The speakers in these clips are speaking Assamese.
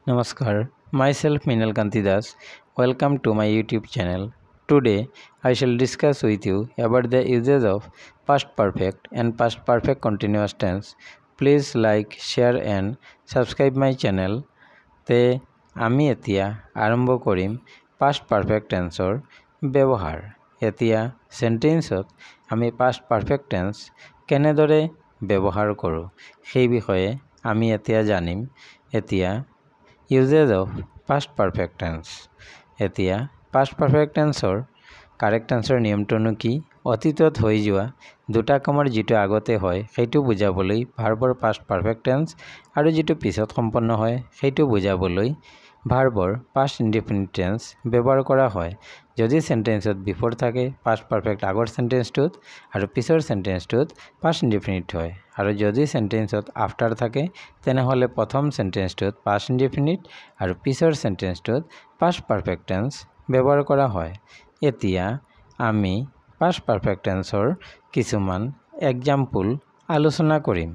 Namaskar, myself Minal Kanti Das. Welcome to my YouTube channel. Today, I shall discuss with you about the uses of past perfect and past perfect continuous tense. Please like, share and subscribe my channel. তে আমি এতিয়া আৰম্ভ কৰিম past perfect tenseৰ ব্যৱহাৰ। এতিয়া সেন্টেন্সত আমি past perfect tense কেনেদৰে ব্যৱহাৰ কৰোঁ সেই বিষয়ে আমি এতিয়া জানিম। এতিয়া uses of past perfect tense এতিয়া past perfect tenseৰ কাৰেক্ট টেন্সৰ নিয়মটোনো কি অতীতত হৈ যোৱা দুটা কামৰ যেটো আগতে হয় সেইটো বুজাবলৈ ভাৰ্বৰ past perfect tense আৰু যেটো পিছত সম্পন্ন হয় সেইটো বুজাবলৈ ভাৰ্বৰ past indefinite tense ব্যৱহাৰ কৰা হয় যদি সেন্টেন্সত বিফোৰ থাকে past perfect আগৰ সেন্টেন্সটোত আৰু পিছৰ সেন্টেন্সটোত past indefinite হয় আৰু যদি সেন্টেন্সত আফটাৰ থাকে তেনেহলে প্ৰথম সেন্টেন্সটোত past indefinite আৰু পিছৰ সেন্টেন্সটোত past perfect tense ব্যৱহাৰ কৰা হয় এতিয়া আমি past perfect tenseৰ কিছুমান এক্সাম্পল আলোচনা কৰিম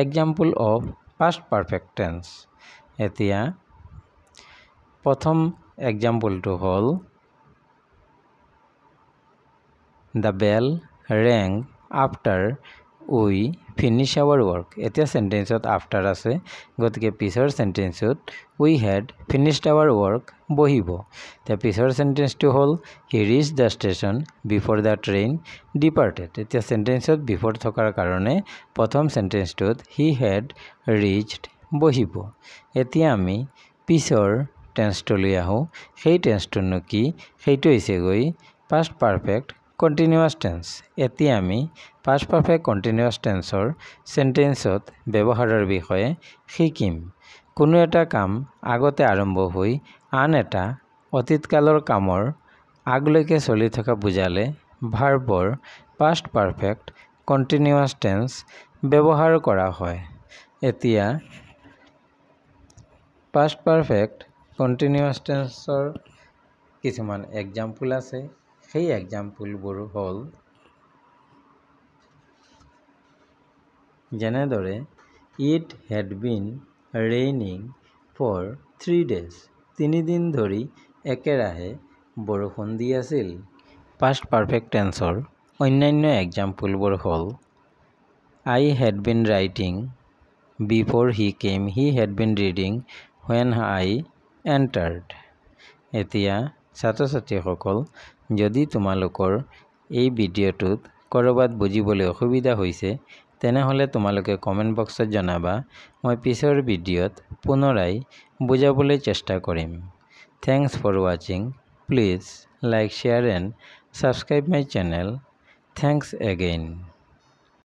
example of past perfect tense এতিয়া প্ৰথম এক্সাম্পলটো হ'ল The bell rang after we finish our work এতিয়া সেন্টেন্সত আফটার আছে গতিকে পিছৰ সেন্টেন্সত we had finished our work বহিব তে পিছৰ সেন্টেন্সটো হ'ল he reached the station before the train departed এতিয়া সেন্টেন্সত বিফোর থকাৰ কাৰণে প্ৰথম সেন্টেন্সটোত he had reached বহিব এতিয়া আমি পিছৰ টেন্সটো লৈ আহো সেই টেন্সটো কি সেইটো হৈছে গৈ past perfect continuous tense এতিয়া আমি past perfect continuous tenseৰ সেন্টেন্সত ব্যৱহাৰৰ বিষয়ে শিকিম কোনো এটা কাম আগতে আৰম্ভ হৈ আন এটা অতীতকালৰ কামৰ আগলৈকে চলি থকা বুজালে ভাৰ্বৰ past perfect continuous tense ব্যৱহাৰ কৰা হয় এতিয়া past perfect continuous tenseৰ কিছুমান এক্সাম্পল আছে সেই এক্সাম্পলবোৰ হ'ল যেনেদৰে it had been raining for 3 days 3 দিন ধৰি একেৰাহে বৰষুণ দি আছিল past perfect tenseৰ অন্যান্য এক্সাম্পলবোৰ হ'ল I had been writing before he came he had been reading when I entered এতিয়া ছাত্ৰ-ছাত্ৰীসকল যদি তোমালোকৰ এই ভিডিঅ'টোত কৰবাত বুজিবলৈ অসুবিধা হৈছে তেনেহলে তোমালোকে কমেন্ট বক্সত জনাবা মই পিছৰ ভিডিঅ'ত পুনৰাই বুজাবলৈ চেষ্টা কৰিম thanks for watching please like share and subscribe my channel thanks again